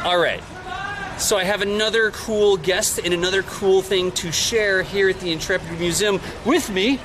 All right. So I have another cool guest and another cool thing to share here at the Intrepid Museum with me.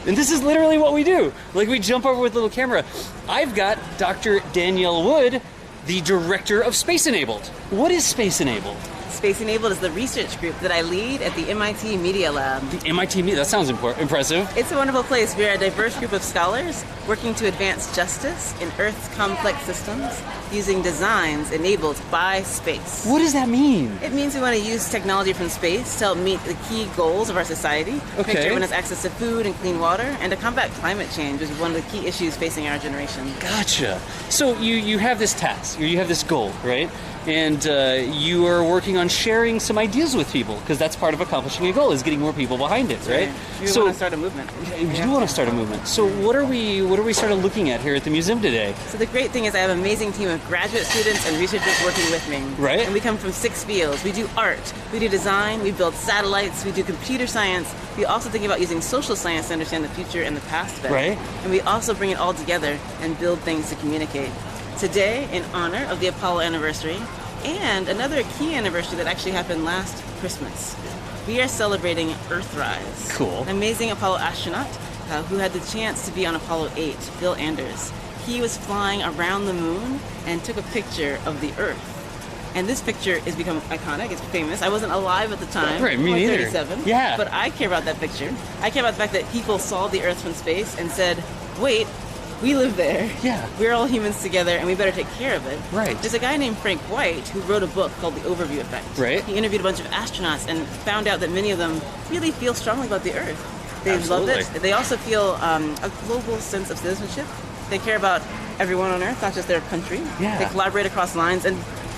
And this is literally what we do. Like, we jump over with a little camera. I've got Dr. Danielle Wood, the director of Space Enabled. What is Space Enabled? Space Enabled is the research group that I lead at the MIT Media Lab. The MIT Media, that sounds impressive. It's a wonderful place. We are a diverse group of scholars working to advance justice in Earth's complex systems using designs enabled by space. What does that mean? It means we want to use technology from space to help meet the key goals of our society, make sure everyone has access to food and clean water, and to combat climate change, which is one of the key issues facing our generation. Gotcha. So you have this task, or you have this goal, right? And you are working on sharing some ideas with people, because that's part of accomplishing a goal, is getting more people behind it, right? We want to start a movement. You do want to start a movement. So what are we sort of looking at here at the museum today? So the great thing is I have an amazing team of graduate students and researchers working with me. Right. And we come from 6 fields. We do art, we do design, we build satellites, we do computer science. We also think about using social science to understand the future and the past of it. Right. And we also bring it all together and build things to communicate. Today, in honor of the Apollo anniversary, and another key anniversary that actually happened last Christmas, we are celebrating Earthrise. Cool. An amazing Apollo astronaut who had the chance to be on Apollo 8, Bill Anders. He was flying around the moon and took a picture of the Earth. And this picture has become iconic, it's famous. I wasn't alive at the time. Right, me neither. 37. Yeah. But I care about that picture. I care about the fact that people saw the Earth from space and said, wait, we live there. Yeah. We're all humans together, and we better take care of it. Right. There's a guy named Frank White who wrote a book called The Overview Effect. Right. He interviewed a bunch of astronauts and found out that many of them really feel strongly about the Earth. They Absolutely. love it. They also feel a global sense of citizenship. They care about everyone on Earth, not just their country. Yeah. They collaborate across lines, and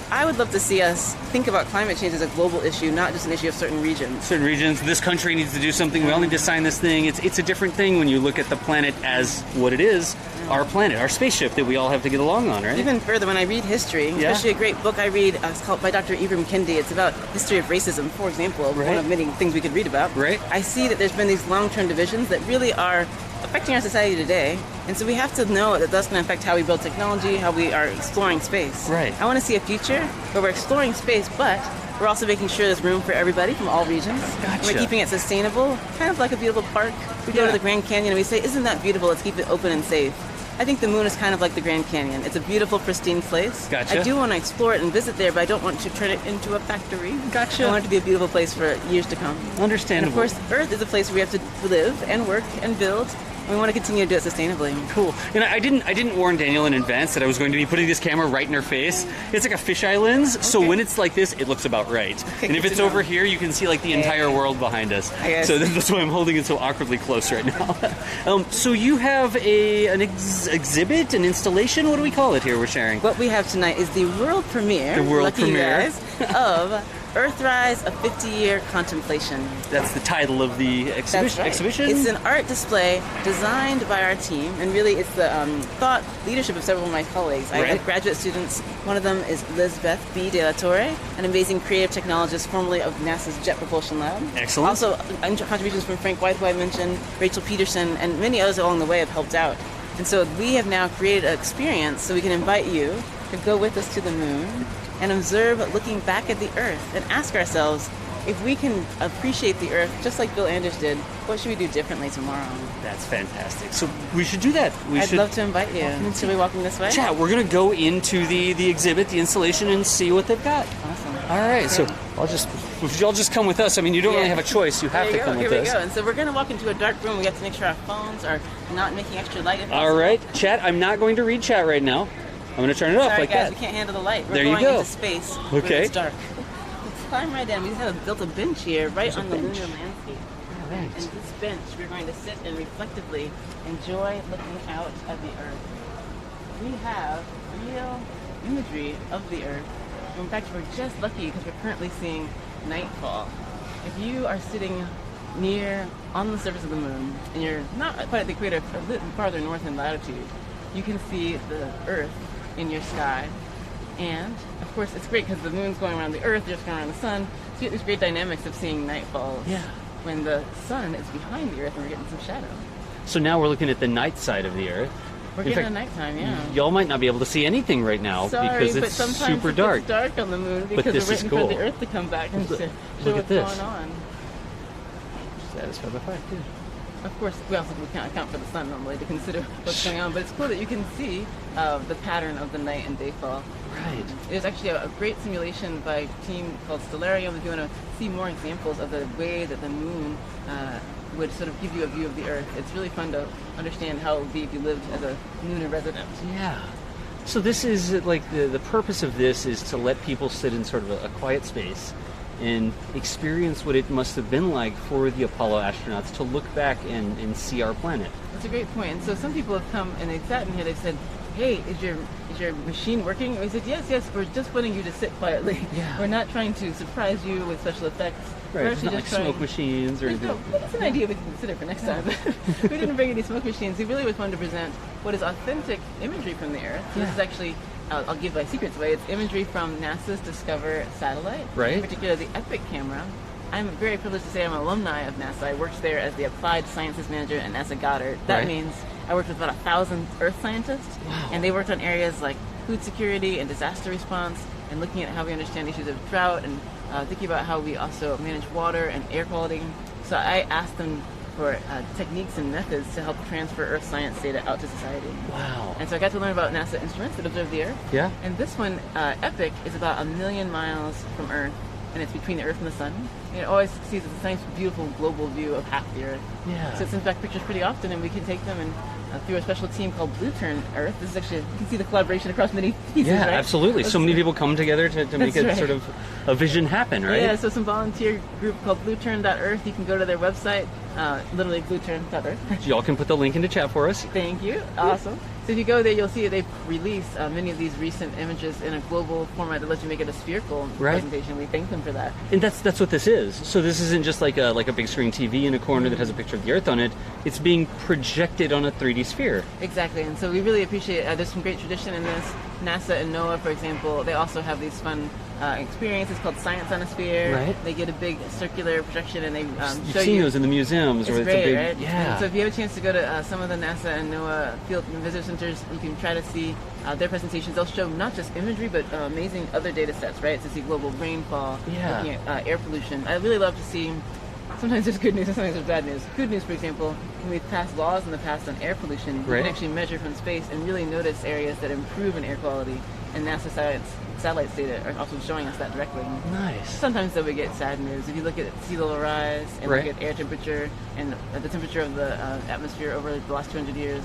I would love to see us think about climate change as a global issue, not just an issue of certain regions. Certain regions, this country needs to do something, we all need to sign this thing. It's a different thing when you look at the planet as what it is, our planet, our spaceship that we all have to get along on, right? Even further, when I read history, especially a great book I read, it's called by Dr. Ibram Kendi. It's about history of racism, for example, one of many things we could read about. Right. I see that there's been these long-term divisions that really are affecting our society today, and so we have to know that that's going to affect how we build technology, how we are exploring space. Right. I want to see a future where we're exploring space, but we're also making sure there's room for everybody from all regions. Gotcha. And we're keeping it sustainable, kind of like a beautiful park. We go to the Grand Canyon and we say, isn't that beautiful? Let's keep it open and safe. I think the moon is kind of like the Grand Canyon. It's a beautiful, pristine place. Gotcha. I do want to explore it and visit there, but I don't want to turn it into a factory. Gotcha. I want it to be a beautiful place for years to come. Understandable. And of course, Earth is a place where we have to live and work and build. And we want to continue to do it sustainably. Cool. And I didn't warn Danielle in advance that I was going to be putting this camera right in her face. It's like a fisheye lens, so when it's like this, it looks about right. And if it's over here, you can see like the entire world behind us. So that's why I'm holding it so awkwardly close right now. So you have an exhibit, an installation. What do we call it here? We're sharing. What we have tonight is the world premiere. The world lucky premiere you guys, of Earthrise, a 50-year contemplation. That's the title of the exhibition. That's right. Exhibition? It's an art display designed by our team, and really it's the thought leadership of several of my colleagues. I have graduate students. One of them is Lisbeth B. De La Torre, an amazing creative technologist formerly of NASA's Jet Propulsion Lab. Excellent. Also, contributions from Frank White, who I mentioned, Rachel Peterson, and many others along the way have helped out. And so we have now created an experience so we can invite you to go with us to the moon and observe looking back at the Earth and ask ourselves, if we can appreciate the Earth just like Bill Anders did, what should we do differently tomorrow? That's fantastic. So we should do that. I'd love to invite you. Should we walk in this way? Chat, we're going to go into the exhibit, the installation, and see what they've got. Awesome. All right, so if y'all just come with us. I mean, you don't really have a choice. You have to come with us. Here we go. And so we're going to walk into a dark room. We have to make sure our phones are not making extra light. All right, chat, I'm not going to read chat right now. I'm going to turn it off like guys, that. We can't handle the light. We're there going you go. into space where it's dark. Let's climb right in. We just have built a bench here right on the lunar landscape. Right. And this bench, we're going to sit and reflectively enjoy looking out at the Earth. We have real imagery of the Earth. In fact, we're just lucky because we're currently seeing nightfall. If you are sitting near on the surface of the moon and you're not quite at the equator, a little farther north in latitude, you can see the Earth in your sky. And of course it's great because the moon's going around the Earth, you're just going around the sun, so you get these great dynamics of seeing nightfalls when the sun is behind the Earth and we're getting some shadow. So now we're looking at the night side of the Earth. We're In getting fact, a nighttime, yeah. y'all might not be able to see anything right now Sorry, because but it's sometimes super it dark. gets dark on the moon because this we're is waiting for the cool. Earth to come back and Look- show look what's at this. going on. Satisfied by 5, too. Of course, we also can't account for the sun normally to consider what's going on, but it's cool that you can see the pattern of the night and day fall. Right. There's actually a great simulation by a team called Stellarium. If you want to see more examples of the way that the moon would sort of give you a view of the Earth, it's really fun to understand how it would be if you lived as a lunar resident. Yeah. So this is like the purpose of this is to let people sit in sort of a quiet space and experience what it must have been like for the Apollo astronauts to look back and see our planet. That's a great point. And so some people have come and they've sat in here. They've said, "Hey, is your machine working?" And we said, "Yes. We're just wanting you to sit quietly. Yeah. We're not trying to surprise you with special effects. Right. We're It's not like smoke machines or anything. That's an idea we can consider for next time. We didn't bring any smoke machines. We really was wanted to present what is authentic imagery from the Earth. So This is actually, I'll give my secrets away. It's imagery from NASA's Discover satellite, Right. in particular the EPIC camera. I'm very privileged to say I'm an alumni of NASA. I worked there as the Applied Sciences Manager at NASA Goddard. That Right. means I worked with about 1,000 Earth scientists, and they worked on areas like food security and disaster response, and looking at how we understand issues of drought, and thinking about how we also manage water and air quality. So I asked them for techniques and methods to help transfer Earth science data out to society. Wow. And so I got to learn about NASA instruments that observe the Earth. Yeah. And this one, EPIC, is about 1 million miles from Earth, and it's between the Earth and the Sun. And it always sees this nice, beautiful global view of half the Earth. Yeah. So it sends back pictures pretty often, and we can take them and through a special team called Blue Turn Earth. This is actually, you can see the collaboration across many pieces, Yeah, right? absolutely. So many people come together to make That's it right. sort of a vision happen, right? Yeah, so some volunteer group called blueturn.earth. You can go to their website, literally blueturn.earth. Y'all can put the link into chat for us. Thank you. Awesome. So if you go there, you'll see they've released many of these recent images in a global format that lets you make it a spherical Right. presentation. We thank them for that. And that's what this is. So this isn't just like a big screen TV in a corner that has a picture of the Earth on it. It's being projected on a 3D sphere. Exactly, and so we really appreciate there's some great tradition in this. NASA and NOAA, for example, they also have these fun experiences called Science on a Sphere. Right. They get a big circular projection and they You've show seen you. those in the museums. It's where great, a big, right? Yeah. And so if you have a chance to go to some of the NASA and NOAA field and visitor centers, you can try to see their presentations. They'll show not just imagery, but amazing other data sets, right? To see global rainfall, Yeah. looking at air pollution. I really love to see. Sometimes there's good news and sometimes there's bad news. Good news, for example, when we've passed laws in the past on air pollution, you Right. can actually measure from space and really notice areas that improve in air quality. And NASA satellite data are also showing us that directly. Nice. Sometimes though we get sad news. If you look at sea level rise and Right. look at air temperature and the temperature of the atmosphere over the last 200 years,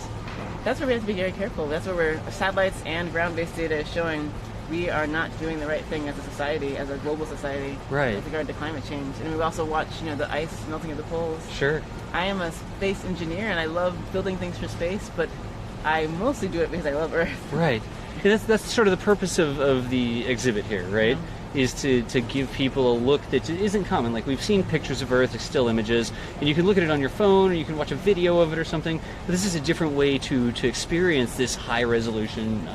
that's where we have to be very careful. That's where satellites and ground-based data is showing we are not doing the right thing as a society, as a global society, Right. with regard to climate change. And we also watch, the ice melting of the poles. Sure. I am a space engineer and I love building things for space, but I mostly do it because I love Earth. Right. And that's sort of the purpose of the exhibit here, right? Is to give people a look that isn't common. Like, we've seen pictures of Earth, like still images, and you can look at it on your phone, or you can watch a video of it or something. But this is a different way to experience this high-resolution,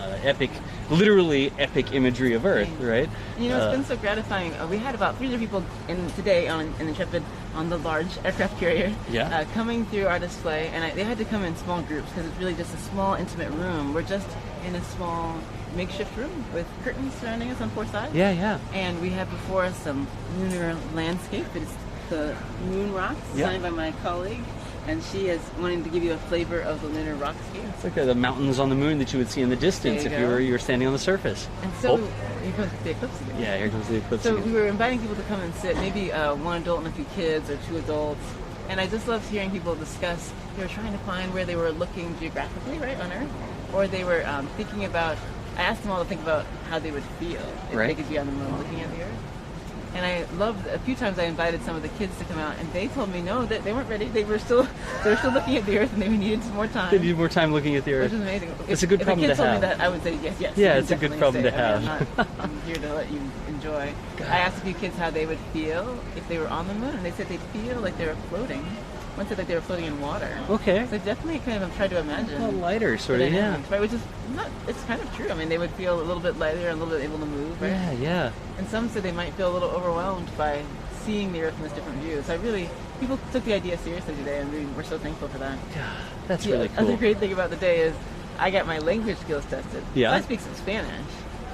literally epic imagery of Earth, right? It's been so gratifying. We had about 300 people today in Intrepid on the large aircraft carrier coming through our display, and they had to come in small groups because it's really just a small, intimate room. We're just in a small makeshift room with curtains surrounding us on 4 sides. Yeah. And we have before us some lunar landscape. It's the moon rocks designed by my colleague, and she is wanting to give you a flavor of the lunar rockscape. It's like the mountains on the moon that you would see in the distance There if you go. you were standing on the surface. And so here comes the eclipse again. Yeah, here comes the eclipse So again. we were inviting people to come and sit, maybe one adult and a few kids, or 2 adults. And I just loved hearing people discuss, they were trying to find where they were looking geographically, right, on Earth, or they were thinking about, I asked them all to think about how they would feel if they could be on the moon looking at the Earth. And I loved, a few times I invited some of the kids to come out, and they told me no, that they weren't ready. They were still looking at the Earth, and they needed some more time. They need more time looking at the Earth. Which is amazing. It's a good problem to If a kid told have. me that, I would say yes. Yeah, you it's a good definitely problem say to it. I mean, have. I'm here to let you enjoy. I asked a few kids how they would feel if they were on the moon, and they said they'd feel like they were floating. One said like they were floating in water. Okay. So I definitely kind of tried to imagine. A lighter, sort the of, yeah. dynamics, right? Which is not, it's kind of true. I mean, they would feel a little bit lighter and a little bit able to move, right? Yeah. And some said they might feel a little overwhelmed by seeing the Earth from this different view. So people took the idea seriously today, and we're so thankful for that. God, that's The really cool. other great thing about the day is I got my language skills tested. Yeah. So I speak some Spanish.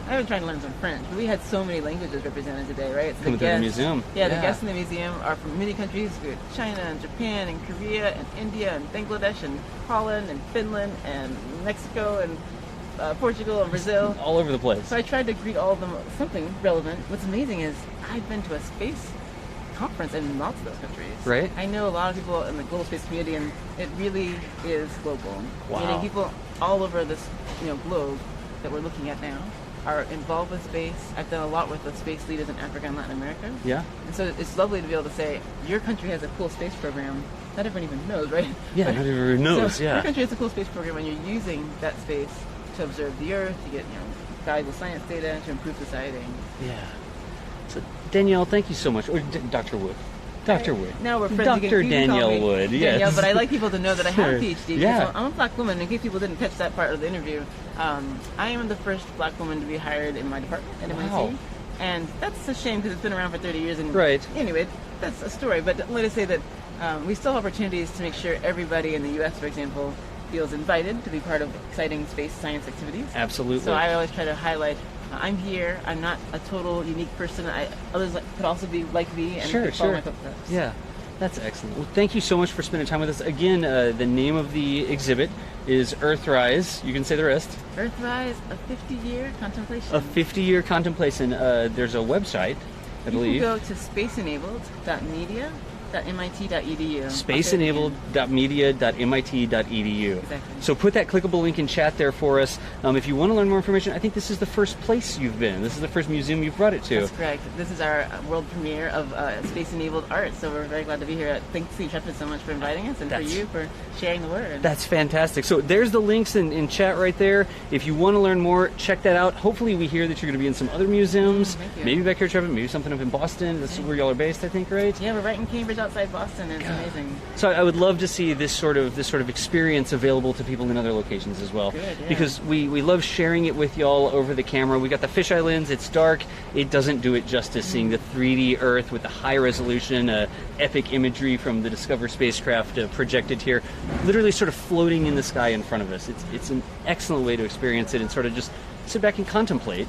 I've been trying to learn some French, but we had so many languages represented today, right? So Coming through the museum. Yeah, the guests in the museum are from many countries. We have China and Japan and Korea and India and Bangladesh and Holland and Finland and Mexico and Portugal and Brazil. All over the place. So I tried to greet all of them with something relevant. What's amazing is I've been to a space conference in lots of those countries. Right. I know a lot of people in the global space community, and it really is global. Wow. Meaning people all over this globe that we're looking at now are involved with space. I've done a lot with the space leaders in Africa and Latin America. Yeah. And so it's lovely to be able to say, your country has a cool space program. Not everyone even knows, right? Yeah, not everyone knows, so yeah. Your country has a cool space program, and you're using that space to observe the Earth, to get valuable science data, to improve society. Yeah. So Danielle, thank you so much. Or Dr. Wood. Dr. Wood. Now we're friends. Dr. Danielle Wood, yes. Danielle, but I like people to know that I have a PhD. Yeah. So I'm a black woman. In case people didn't catch that part of the interview, I am the first black woman to be hired in my department at NYC. Wow. And that's a shame because it's been around for 30 years. And right. Anyway, that's a story. But let me say that we still have opportunities to make sure everybody in the U.S., for example, feels invited to be part of exciting space science activities. Absolutely. So I always try to highlight, I'm here, I'm not a total unique person. Others could also be like me and could follow my footsteps. Yeah, that's excellent. Well, thank you so much for spending time with us. Again, the name of the exhibit is Earthrise. You can say the rest. Earthrise, a 50-year contemplation. A 50-year contemplation. There's a website, I believe. You can go to spaceenabled.media.mit.edu. Spaceenabled.media.mit.edu. Exactly. So put that clickable link in chat there for us. If you want to learn more information, I think this is the first place you've been. This is the first museum you've brought it to. That's correct. This is our world premiere of space-enabled art, so we're very glad to be here. Thanks to Intrepid so much for inviting us, and for you for sharing the word. That's fantastic. So there's the links in chat right there. If you want to learn more, check that out. Hopefully we hear that you're going to be in some other museums. Thank you. Maybe back here at Intrepid, maybe something up in Boston. That's where y'all are based, I think, right? Yeah, we're right in Cambridge, outside Boston, and it's amazing. So I would love to see this sort of experience available to people in other locations as well. Good, yeah. Because we love sharing it with y'all over the camera. We got the fisheye lens. It's dark. It doesn't do it justice seeing the 3D Earth with the high resolution, epic imagery from the Discover spacecraft projected here, literally sort of floating in the sky in front of us. It's an excellent way to experience it and sort of just sit back and contemplate.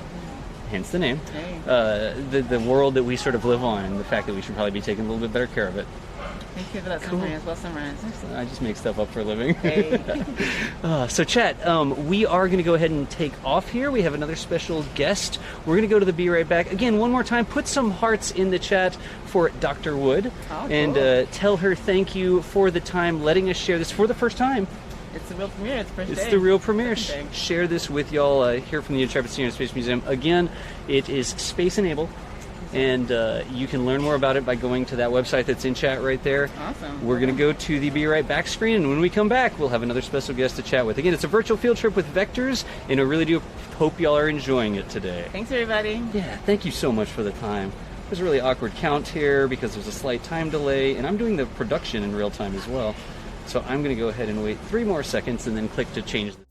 Hence the name, the world that we sort of live on, and the fact that we should probably be taking a little bit better care of it. Thank you for that summary. It's well summarized. I just make stuff up for a living. Hey. So chat, we are going to go ahead and take off here. We have another special guest. We're going to go to the Be Right Back. Again, one more time, put some hearts in the chat for Dr. Wood. Oh, and cool. Tell her thank you for the time, letting us share this for the first time. It's the real premiere. It's the first day. It's the real premiere. Share this with y'all here from the Intrepid Senior Space Museum. Again, it is Space Enabled. And you can learn more about it by going to that website that's in chat right there. Awesome. We're going to go to the Be Right Back screen, and when we come back, we'll have another special guest to chat with. Again, it's a virtual field trip with Vectors, and I really do hope y'all are enjoying it today. Thanks, everybody. Yeah, thank you so much for the time. There's a really awkward count here because there's a slight time delay, and I'm doing the production in real time as well. So I'm going to go ahead and wait 3 more seconds and then click to change the